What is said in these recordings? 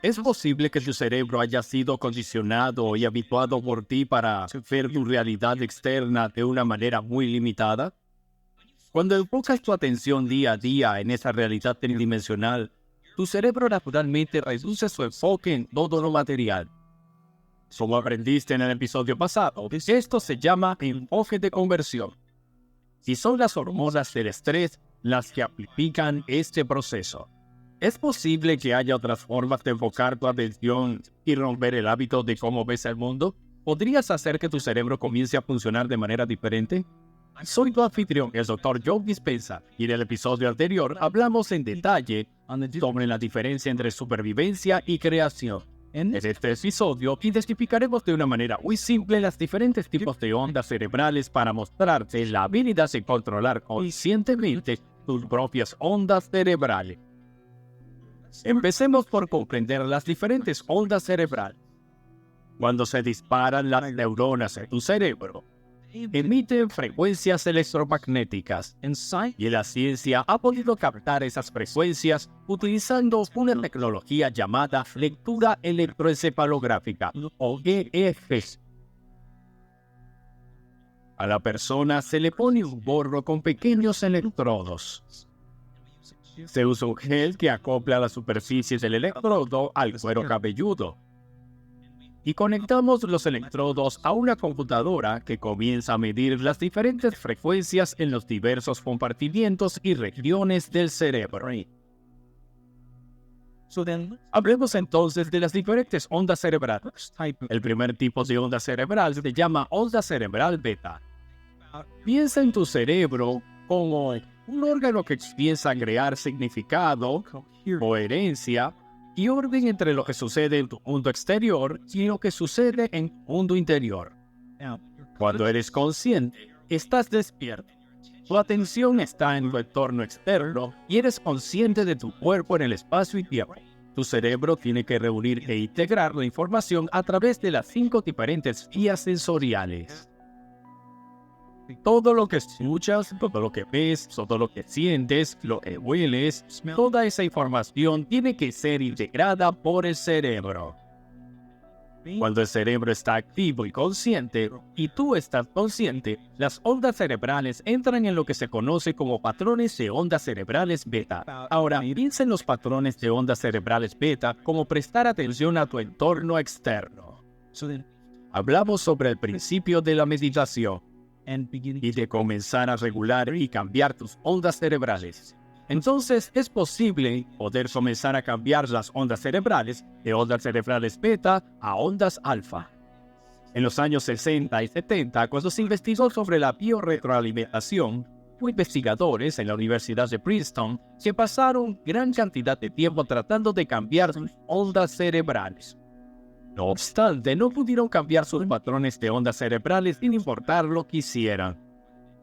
¿Es posible que tu cerebro haya sido condicionado y habituado por ti para ver tu realidad externa de una manera muy limitada? Cuando enfocas tu atención día a día en esa realidad tridimensional, tu cerebro naturalmente reduce su enfoque en todo lo material. Como aprendiste en el episodio pasado, esto se llama enfoque de conversión. Y son las hormonas del estrés las que amplifican este proceso. ¿Es posible que haya otras formas de enfocar tu atención y romper el hábito de cómo ves el mundo? ¿Podrías hacer que tu cerebro comience a funcionar de manera diferente? Soy tu anfitrión, el Dr. Joe Dispenza, y en el episodio anterior hablamos en detalle sobre la diferencia entre supervivencia y creación. En este episodio identificaremos de una manera muy simple los diferentes tipos de ondas cerebrales para mostrarte la habilidad de controlar conscientemente tus propias ondas cerebrales. Empecemos por comprender las diferentes ondas cerebrales. Cuando se disparan las neuronas en tu cerebro, emiten frecuencias electromagnéticas, y la ciencia ha podido captar esas frecuencias utilizando una tecnología llamada lectura electroencefalográfica, o EEG. A la persona se le pone un gorro con pequeños electrodos. Se usa un gel que acopla la superficie del electrodo al cuero cabelludo. Y conectamos los electrodos a una computadora que comienza a medir las diferentes frecuencias en los diversos compartimientos y regiones del cerebro. Hablemos entonces de las diferentes ondas cerebrales. El primer tipo de onda cerebral se llama onda cerebral beta. Piensa en tu cerebro como un órgano que piensa crear significado, coherencia y orden entre lo que sucede en tu mundo exterior y lo que sucede en tu mundo interior. Cuando eres consciente, estás despierto. Tu atención está en tu entorno externo y eres consciente de tu cuerpo en el espacio y tiempo. Tu cerebro tiene que reunir e integrar la información a través de las 5 diferentes vías sensoriales. Todo lo que escuchas, todo lo que ves, todo lo que sientes, lo que hueles, toda esa información tiene que ser integrada por el cerebro. Cuando el cerebro está activo y consciente, y tú estás consciente, las ondas cerebrales entran en lo que se conoce como patrones de ondas cerebrales beta. Ahora, piensa en los patrones de ondas cerebrales beta como prestar atención a tu entorno externo. Hablamos sobre el principio de la meditación y de comenzar a regular y cambiar tus ondas cerebrales. Entonces es posible poder comenzar a cambiar las ondas cerebrales de ondas cerebrales beta a ondas alfa. En los años 60 y 70, cuando se investigó sobre la biorretroalimentación, hubo investigadores en la Universidad de Princeton que pasaron gran cantidad de tiempo tratando de cambiar sus ondas cerebrales. No obstante, no pudieron cambiar sus patrones de ondas cerebrales sin importar lo que hicieran.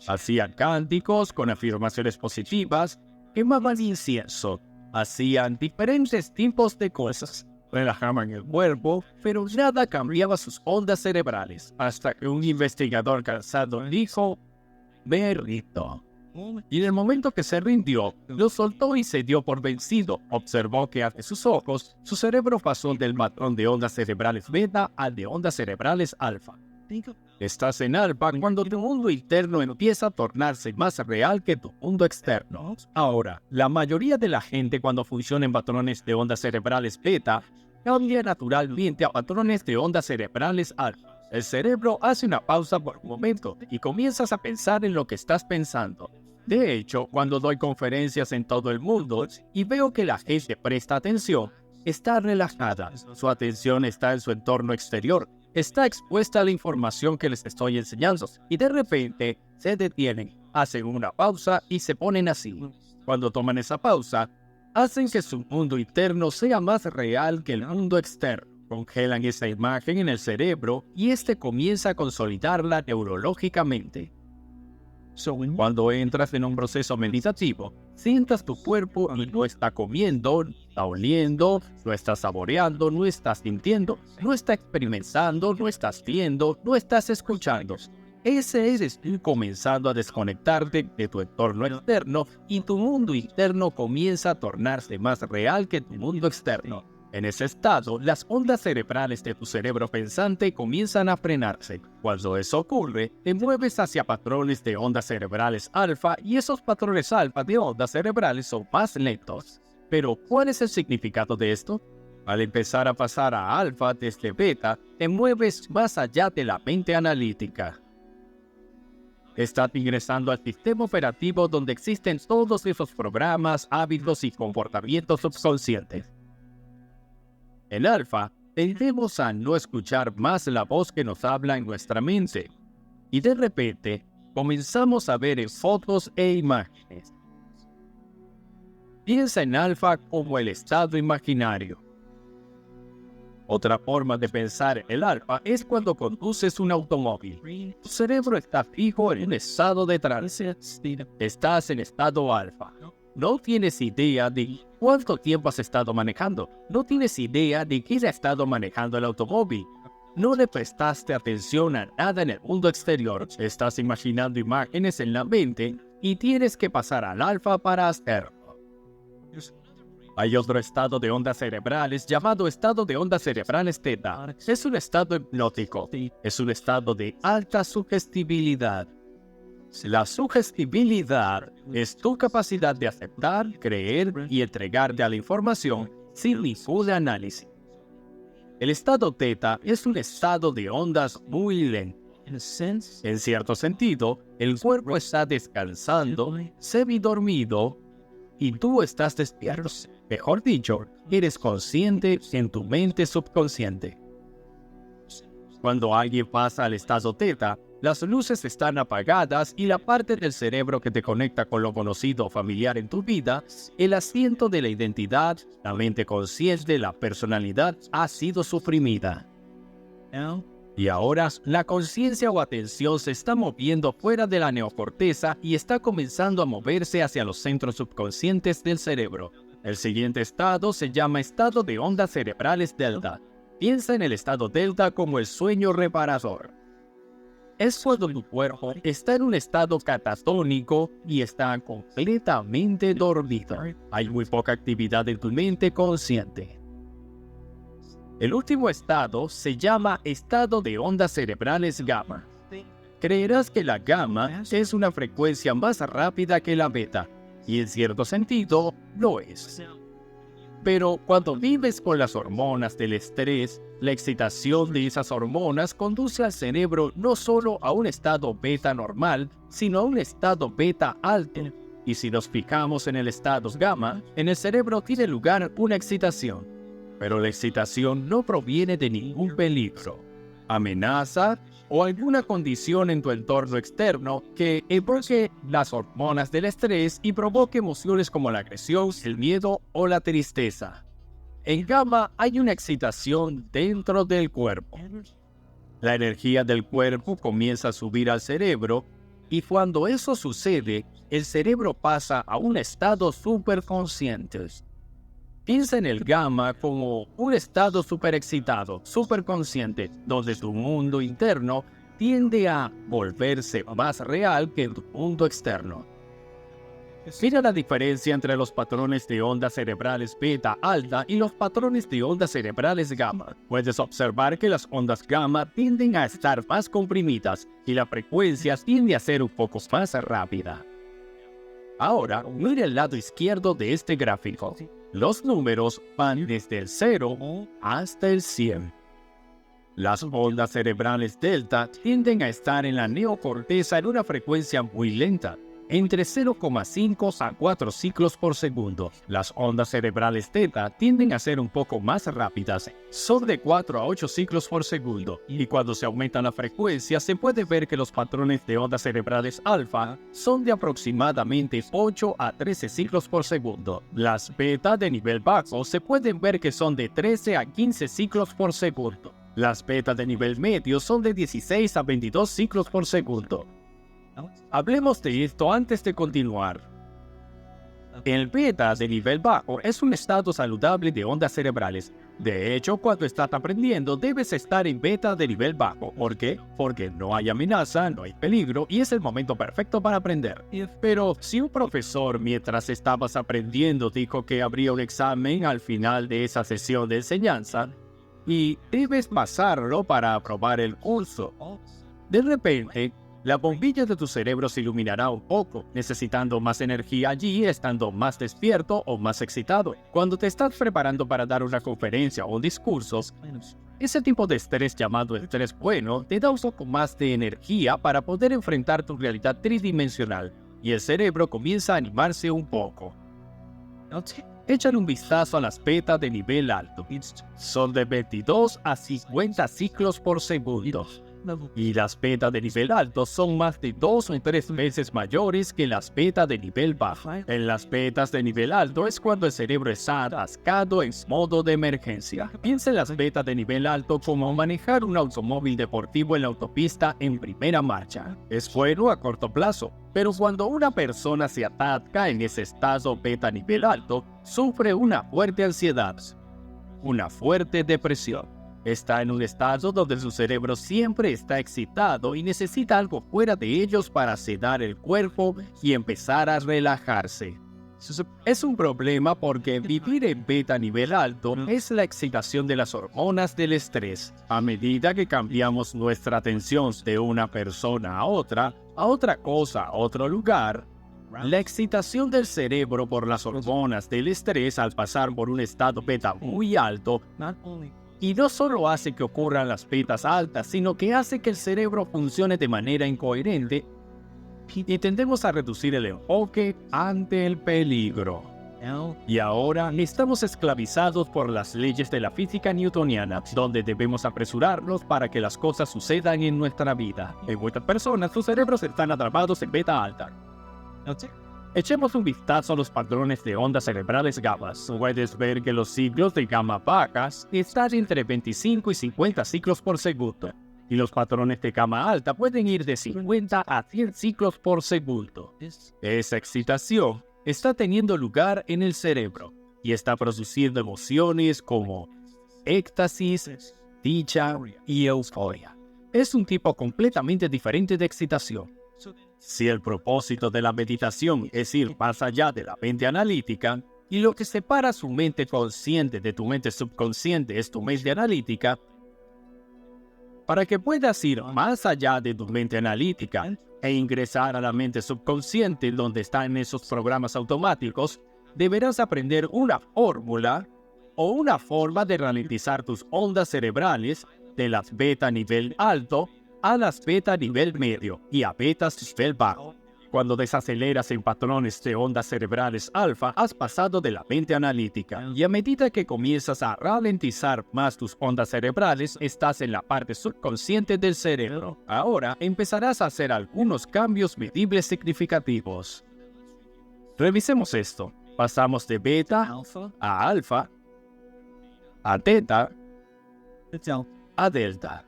Hacían cánticos con afirmaciones positivas, quemaban incienso, hacían diferentes tipos de cosas, relajaban el cuerpo, pero nada cambiaba sus ondas cerebrales, hasta que un investigador cansado dijo: "Me rindo". Y en el momento que se rindió, lo soltó y se dio por vencido. Observó que ante sus ojos, su cerebro pasó del patrón de ondas cerebrales beta al de ondas cerebrales alfa. Estás en alfa cuando tu mundo interno empieza a tornarse más real que tu mundo externo. Ahora, la mayoría de la gente cuando funciona en patrones de ondas cerebrales beta, cambia naturalmente a patrones de ondas cerebrales alfa. El cerebro hace una pausa por un momento y comienzas a pensar en lo que estás pensando. De hecho, cuando doy conferencias en todo el mundo y veo que la gente presta atención, está relajada, su atención está en su entorno exterior, está expuesta a la información que les estoy enseñando y de repente se detienen, hacen una pausa y se ponen así. Cuando toman esa pausa, hacen que su mundo interno sea más real que el mundo externo. Congelan esa imagen en el cerebro y este comienza a consolidarla neurológicamente. Cuando entras en un proceso meditativo, sientas tu cuerpo y no está comiendo, no está oliendo, no está saboreando, no estás sintiendo, no está experimentando, no estás viendo, no estás escuchando. Ese es tú comenzando a desconectarte de tu entorno externo y tu mundo interno comienza a tornarse más real que tu mundo externo. En ese estado, las ondas cerebrales de tu cerebro pensante comienzan a frenarse. Cuando eso ocurre, te mueves hacia patrones de ondas cerebrales alfa y esos patrones alfa de ondas cerebrales son más lentos. Pero, ¿cuál es el significado de esto? Al empezar a pasar a alfa desde beta, te mueves más allá de la mente analítica. Estás ingresando al sistema operativo donde existen todos esos programas, hábitos y comportamientos subconscientes. En alfa, tendemos a no escuchar más la voz que nos habla en nuestra mente. Y de repente, comenzamos a ver en fotos e imágenes. Piensa en alfa como el estado imaginario. Otra forma de pensar en el alfa es cuando conduces un automóvil. Tu cerebro está fijo en un estado de trance. Estás en estado alfa. No tienes idea de cuánto tiempo has estado manejando. No tienes idea de quién ha estado manejando el automóvil. No le prestaste atención a nada en el mundo exterior. Estás imaginando imágenes en la mente y tienes que pasar al alfa para hacerlo. Hay otro estado de ondas cerebrales llamado estado de ondas cerebrales teta. Es un estado hipnótico. Es un estado de alta sugestibilidad. La sugestibilidad es tu capacidad de aceptar, creer y entregarte a la información sin ningún análisis. El estado teta es un estado de ondas muy lento. En cierto sentido, el cuerpo está descansando, semidormido, y tú estás despierto. Mejor dicho, eres consciente en tu mente subconsciente. Cuando alguien pasa al estado teta, las luces están apagadas y la parte del cerebro que te conecta con lo conocido o familiar en tu vida, el asiento de la identidad, la mente consciente, la personalidad, ha sido suprimida. Y ahora, la conciencia o atención se está moviendo fuera de la neocorteza y está comenzando a moverse hacia los centros subconscientes del cerebro. El siguiente estado se llama estado de ondas cerebrales delta. Piensa en el estado delta como el sueño reparador. Es cuando tu cuerpo está en un estado catatónico y está completamente dormido. Hay muy poca actividad en tu mente consciente. El último estado se llama estado de ondas cerebrales gamma. Creerás que la gamma es una frecuencia más rápida que la beta, y en cierto sentido lo es. Pero cuando vives con las hormonas del estrés, la excitación de esas hormonas conduce al cerebro no solo a un estado beta normal, sino a un estado beta alto. Y si nos fijamos en el estado gamma, en el cerebro tiene lugar una excitación. Pero la excitación no proviene de ningún peligro, amenaza o alguna condición en tu entorno externo que evoque las hormonas del estrés y provoque emociones como la agresión, el miedo o la tristeza. En gamma hay una excitación dentro del cuerpo. La energía del cuerpo comienza a subir al cerebro y cuando eso sucede, el cerebro pasa a un estado superconsciente. Piensa en el gamma como un estado superexcitado, superconsciente, donde tu mundo interno tiende a volverse más real que tu mundo externo. Mira la diferencia entre los patrones de ondas cerebrales beta alta y los patrones de ondas cerebrales gamma. Puedes observar que las ondas gamma tienden a estar más comprimidas y la frecuencia tiende a ser un poco más rápida. Ahora, mira el lado izquierdo de este gráfico. Los números van desde el 0 hasta el 100. Las ondas cerebrales delta tienden a estar en la neocorteza en una frecuencia muy lenta, entre 0,5 a 4 ciclos por segundo. Las ondas cerebrales teta tienden a ser un poco más rápidas, son de 4 a 8 ciclos por segundo, y cuando se aumenta la frecuencia se puede ver que los patrones de ondas cerebrales alfa son de aproximadamente 8 a 13 ciclos por segundo. Las beta de nivel bajo se pueden ver que son de 13 a 15 ciclos por segundo. Las beta de nivel medio son de 16 a 22 ciclos por segundo. Hablemos de esto antes de continuar. El beta de nivel bajo es un estado saludable de ondas cerebrales. De hecho, cuando estás aprendiendo, debes estar en beta de nivel bajo. ¿Por qué? Porque no hay amenaza, no hay peligro y es el momento perfecto para aprender. Pero si un profesor, mientras estabas aprendiendo, dijo que habría un examen al final de esa sesión de enseñanza y debes pasarlo para aprobar el curso, de repente, la bombilla de tu cerebro se iluminará un poco, necesitando más energía allí, estando más despierto o más excitado. Cuando te estás preparando para dar una conferencia o un discurso, ese tipo de estrés llamado estrés bueno te da un poco más de energía para poder enfrentar tu realidad tridimensional y el cerebro comienza a animarse un poco. Échale un vistazo a las betas de nivel alto. Son de 22 a 50 ciclos por segundo. Y las betas de nivel alto son más de 2 o 3 veces mayores que las betas de nivel bajo. En las betas de nivel alto es cuando el cerebro está atascado en modo de emergencia. Piensa en las betas de nivel alto como manejar un automóvil deportivo en la autopista en primera marcha. Es bueno a corto plazo, pero cuando una persona se atasca en ese estado beta nivel alto, sufre una fuerte ansiedad, una fuerte depresión. Está en un estado donde su cerebro siempre está excitado y necesita algo fuera de ellos para sedar el cuerpo y empezar a relajarse. Es un problema porque vivir en beta a nivel alto es la excitación de las hormonas del estrés. A medida que cambiamos nuestra atención de una persona a otra cosa, a otro lugar, la excitación del cerebro por las hormonas del estrés al pasar por un estado beta muy alto y no solo hace que ocurran las betas altas, sino que hace que el cerebro funcione de manera incoherente y tendemos a reducir el enfoque ante el peligro. Y ahora estamos esclavizados por las leyes de la física newtoniana, donde debemos apresurarnos para que las cosas sucedan en nuestra vida. En muchas personas, sus cerebros están atrapados en beta alta. Echemos un vistazo a los patrones de ondas cerebrales gamas. Puedes ver que los ciclos de gamma bajas están entre 25 y 50 ciclos por segundo, y los patrones de gamma alta pueden ir de 50 a 100 ciclos por segundo. Esa excitación está teniendo lugar en el cerebro y está produciendo emociones como éxtasis, dicha y euforia. Es un tipo completamente diferente de excitación. Si el propósito de la meditación es ir más allá de la mente analítica, y lo que separa su mente consciente de tu mente subconsciente es tu mente analítica, para que puedas ir más allá de tu mente analítica e ingresar a la mente subconsciente donde están esos programas automáticos, deberás aprender una fórmula o una forma de ralentizar tus ondas cerebrales de las beta a nivel alto a las beta a nivel medio y a betas a nivel bajo. Cuando desaceleras en patrones de ondas cerebrales alfa, has pasado de la mente analítica, y a medida que comienzas a ralentizar más tus ondas cerebrales, estás en la parte subconsciente del cerebro. Ahora empezarás a hacer algunos cambios medibles significativos. Revisemos esto. Pasamos de beta a alfa, a teta, a delta.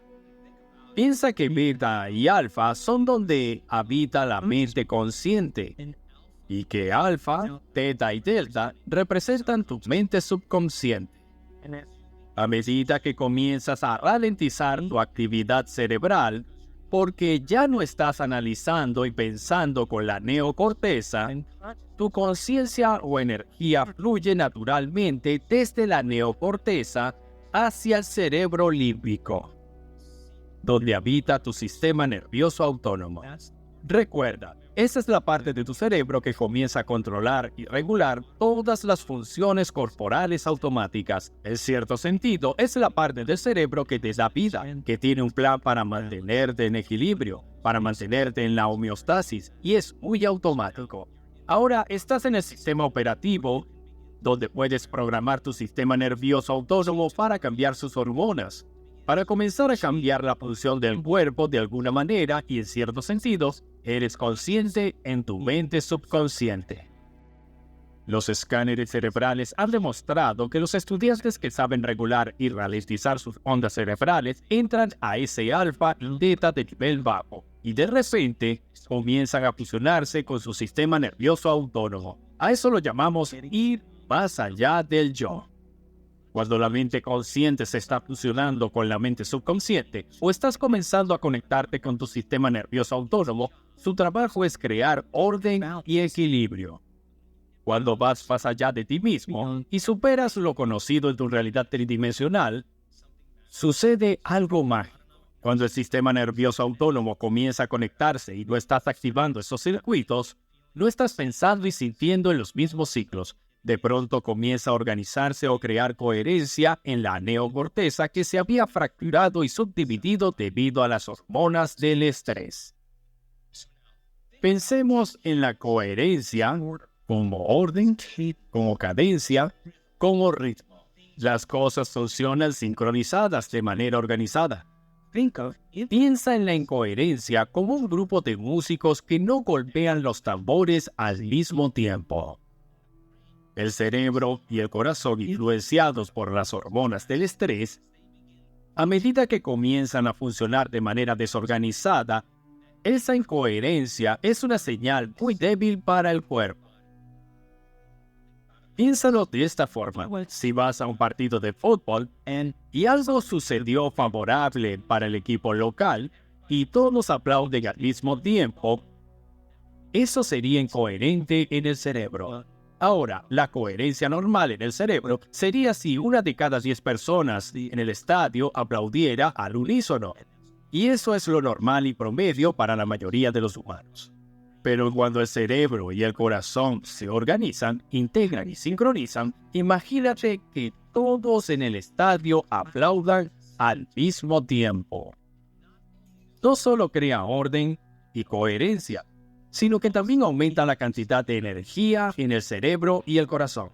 Piensa que beta y alfa son donde habita la mente consciente y que alfa, teta y delta representan tu mente subconsciente. A medida que comienzas a ralentizar tu actividad cerebral, porque ya no estás analizando y pensando con la neocorteza, tu conciencia o energía fluye naturalmente desde la neocorteza hacia el cerebro límbico, donde habita tu sistema nervioso autónomo. Recuerda, esa es la parte de tu cerebro que comienza a controlar y regular todas las funciones corporales automáticas. En cierto sentido, es la parte del cerebro que te da vida, que tiene un plan para mantenerte en equilibrio, para mantenerte en la homeostasis, y es muy automático. Ahora estás en el sistema operativo, donde puedes programar tu sistema nervioso autónomo para cambiar sus hormonas, para comenzar a cambiar la función del cuerpo de alguna manera, y en ciertos sentidos, eres consciente en tu mente subconsciente. Los escáneres cerebrales han demostrado que los estudiantes que saben regular y ralentizar sus ondas cerebrales entran a ese alfa y teta de nivel bajo, y de repente comienzan a fusionarse con su sistema nervioso autónomo. A eso lo llamamos ir más allá del yo. Cuando la mente consciente se está fusionando con la mente subconsciente o estás comenzando a conectarte con tu sistema nervioso autónomo, su trabajo es crear orden y equilibrio. Cuando vas más allá de ti mismo y superas lo conocido en tu realidad tridimensional, sucede algo mágico. Cuando el sistema nervioso autónomo comienza a conectarse y no estás activando esos circuitos, no estás pensando y sintiendo en los mismos ciclos. De pronto comienza a organizarse o crear coherencia en la neocorteza que se había fracturado y subdividido debido a las hormonas del estrés. Pensemos en la coherencia como orden, como cadencia, como ritmo. Las cosas funcionan sincronizadas de manera organizada. Piensa en la incoherencia como un grupo de músicos que no golpean los tambores al mismo tiempo. El cerebro y el corazón, influenciados por las hormonas del estrés, a medida que comienzan a funcionar de manera desorganizada, esa incoherencia es una señal muy débil para el cuerpo. Piénsalo de esta forma. Si vas a un partido de fútbol y algo sucedió favorable para el equipo local y todos aplauden al mismo tiempo, eso sería incoherente en el cerebro. Ahora, la coherencia normal en el cerebro sería si una de cada 10 personas en el estadio aplaudiera al unísono. Y eso es lo normal y promedio para la mayoría de los humanos. Pero cuando el cerebro y el corazón se organizan, integran y sincronizan, imagínate que todos en el estadio aplaudan al mismo tiempo. No solo crea orden y coherencia, sino que también aumenta la cantidad de energía en el cerebro y el corazón.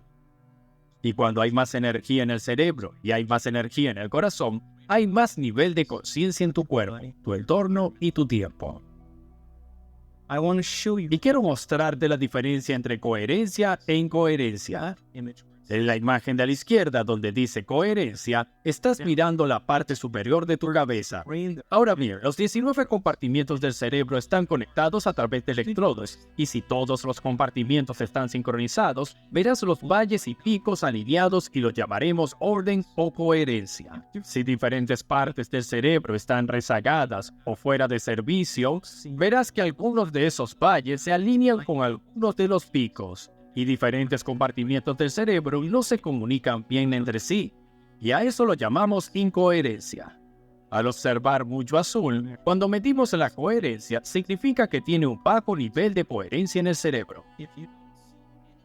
Y cuando hay más energía en el cerebro y hay más energía en el corazón, hay más nivel de conciencia en tu cuerpo, tu entorno y tu tiempo. Y quiero mostrarte la diferencia entre coherencia e incoherencia. En la imagen de la izquierda, donde dice coherencia, estás mirando la parte superior de tu cabeza. Ahora bien, los 19 compartimientos del cerebro están conectados a través de electrodos, y si todos los compartimientos están sincronizados, verás los valles y picos alineados y los llamaremos orden o coherencia. Si diferentes partes del cerebro están rezagadas o fuera de servicio, verás que algunos de esos valles se alinean con algunos de los picos. Y diferentes compartimientos del cerebro no se comunican bien entre sí, y a eso lo llamamos incoherencia. Al observar mucho azul, cuando medimos la coherencia, significa que tiene un bajo nivel de coherencia en el cerebro.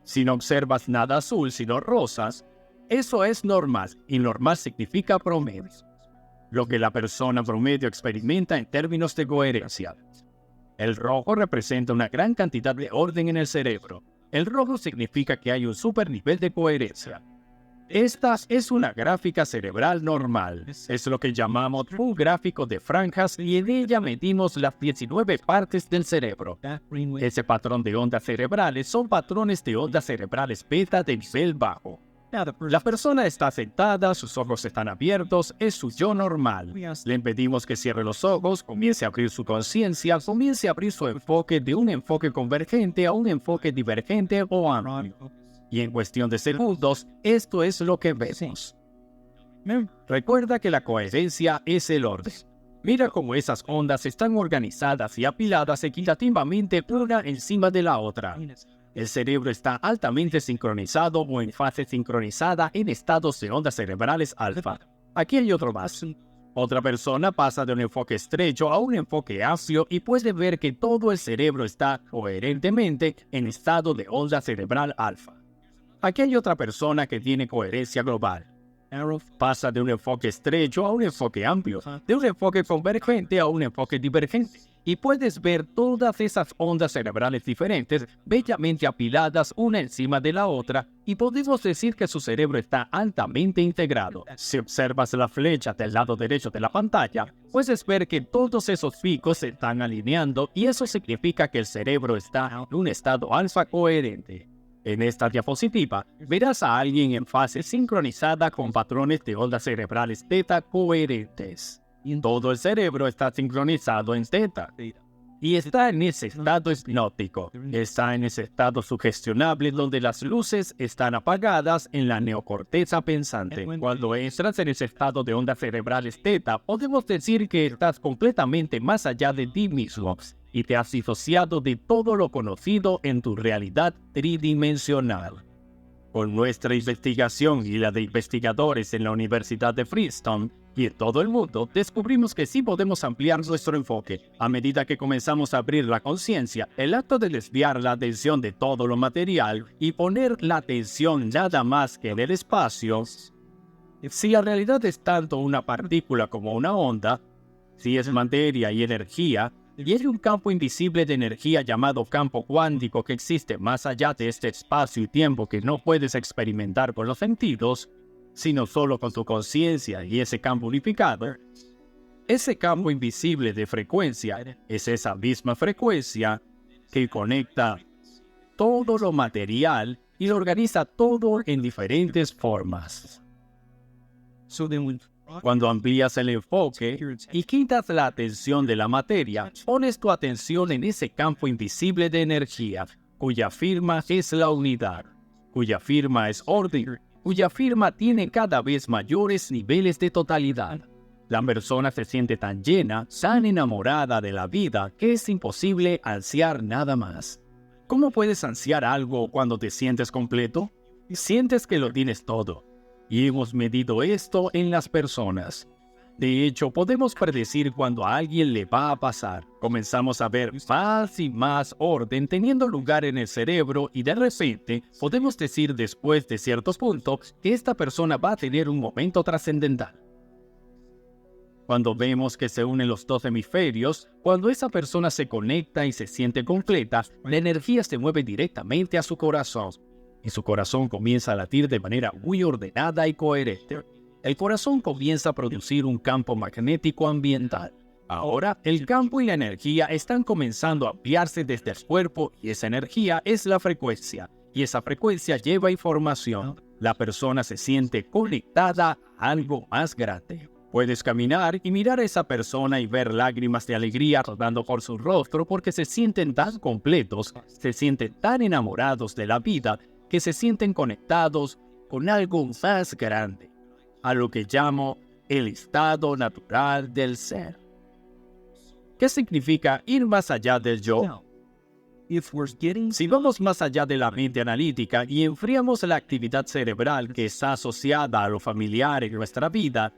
Si no observas nada azul, sino rosas, eso es normal, y normal significa promedio. Lo que la persona promedio experimenta en términos de coherencia. El rojo representa una gran cantidad de orden en el cerebro. El rojo significa que hay un super nivel de coherencia. Esta es una gráfica cerebral normal. Es lo que llamamos un gráfico de franjas y en ella medimos las 19 partes del cerebro. Ese patrón de ondas cerebrales son patrones de ondas cerebrales beta de nivel bajo. La persona está sentada, sus ojos están abiertos, es su yo normal. Le impedimos que cierre los ojos, comience a abrir su conciencia, comience a abrir su enfoque de un enfoque convergente a un enfoque divergente o amplio. Y en cuestión de segundos, esto es lo que vemos. Recuerda que la coherencia es el orden. Mira cómo esas ondas están organizadas y apiladas equitativamente una encima de la otra. El cerebro está altamente sincronizado o en fase sincronizada en estados de ondas cerebrales alfa. Aquí hay otro más. Otra persona pasa de un enfoque estrecho a un enfoque amplio y puede ver que todo el cerebro está coherentemente en estado de onda cerebral alfa. Aquí hay otra persona que tiene coherencia global. Pasa de un enfoque estrecho a un enfoque amplio, de un enfoque convergente a un enfoque divergente. Y puedes ver todas esas ondas cerebrales diferentes, bellamente apiladas una encima de la otra, y podemos decir que su cerebro está altamente integrado. Si observas la flecha del lado derecho de la pantalla, puedes ver que todos esos picos se están alineando y eso significa que el cerebro está en un estado alfa coherente. En esta diapositiva, verás a alguien en fase sincronizada con patrones de ondas cerebrales teta coherentes. Todo el cerebro está sincronizado en teta. y está en ese estado hipnótico. Está en ese estado sugestionable donde las luces están apagadas en la neocorteza pensante. Cuando entras en ese estado de ondas cerebrales teta, podemos decir que estás completamente más allá de ti mismo y te has disociado de todo lo conocido en tu realidad tridimensional. Con nuestra investigación y la de investigadores en la Universidad de Princeton y en todo el mundo, descubrimos que sí podemos ampliar nuestro enfoque. A medida que comenzamos a abrir la conciencia, el acto de desviar la atención de todo lo material y poner la atención nada más que en el espacio, si la realidad es tanto una partícula como una onda, si es materia y energía, y hay un campo invisible de energía llamado campo cuántico que existe más allá de este espacio y tiempo que no puedes experimentar con los sentidos, sino solo con tu conciencia y ese campo unificado. Ese campo invisible de frecuencia es esa misma frecuencia que conecta todo lo material y lo organiza todo en diferentes formas. Cuando amplías el enfoque y quitas la atención de la materia, pones tu atención en ese campo invisible de energía, cuya firma es la unidad, cuya firma es orden, cuya firma tiene cada vez mayores niveles de totalidad. La persona se siente tan llena, tan enamorada de la vida, que es imposible ansiar nada más. ¿Cómo puedes ansiar algo cuando te sientes completo? Sientes que lo tienes todo. Y hemos medido esto en las personas. De hecho, podemos predecir cuando a alguien le va a pasar. Comenzamos a ver más y más orden teniendo lugar en el cerebro y de repente podemos decir después de ciertos puntos que esta persona va a tener un momento trascendental. Cuando vemos que se unen los dos hemisferios, cuando esa persona se conecta y se siente completa, la energía se mueve directamente a su corazón. Y su corazón comienza a latir de manera muy ordenada y coherente. El corazón comienza a producir un campo magnético ambiental. Ahora, el campo y la energía están comenzando a ampliarse desde el cuerpo y esa energía es la frecuencia. Y esa frecuencia lleva información. La persona se siente conectada a algo más grande. Puedes caminar y mirar a esa persona y ver lágrimas de alegría rodando por su rostro porque se sienten tan completos, se sienten tan enamorados de la vida, que se sienten conectados con algo más grande, a lo que llamo el estado natural del ser. ¿Qué significa ir más allá del yo? Si vamos más allá de la mente analítica y enfriamos la actividad cerebral que está asociada a lo familiar en nuestra vida,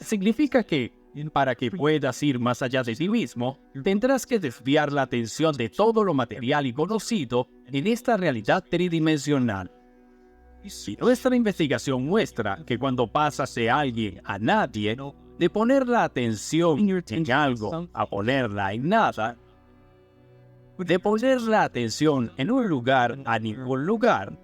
significa que, para que puedas ir más allá de ti mismo, tendrás que desviar la atención de todo lo material y conocido en esta realidad tridimensional. Y nuestra investigación muestra que cuando pasas de alguien a nadie, de poner la atención en algo a ponerla en nada, de poner la atención en un lugar a ningún lugar,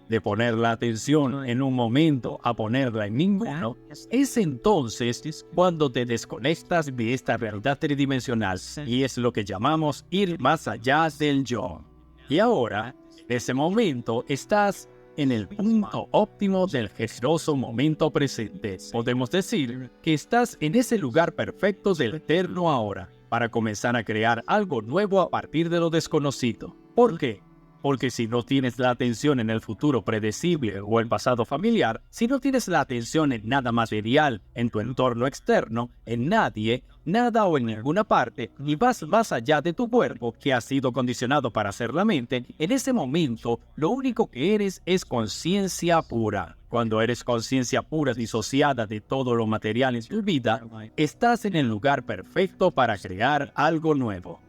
de poner la atención en un momento a ponerla en ninguno, es entonces cuando te desconectas de esta realidad tridimensional y es lo que llamamos ir más allá del yo. Y ahora, en ese momento, estás en el punto óptimo del generoso momento presente. Podemos decir que estás en ese lugar perfecto del eterno ahora, para comenzar a crear algo nuevo a partir de lo desconocido. ¿Por qué? Porque si no tienes la atención en el futuro predecible o el pasado familiar, si no tienes la atención en nada material, en tu entorno externo, en nadie, nada o en ninguna parte, y vas más allá de tu cuerpo que ha sido condicionado para ser la mente, en ese momento lo único que eres es conciencia pura. Cuando eres conciencia pura disociada de todo lo material en tu vida, estás en el lugar perfecto para crear algo nuevo.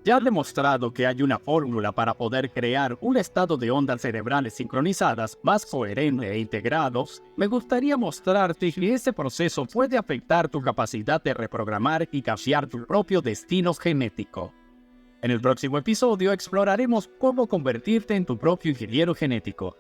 Ya ha demostrado que hay una fórmula para poder crear un estado de ondas cerebrales sincronizadas más coherente e integrado. Me gustaría mostrarte que ese proceso puede afectar tu capacidad de reprogramar y cambiar tu propio destino genético. En el próximo episodio exploraremos cómo convertirte en tu propio ingeniero genético.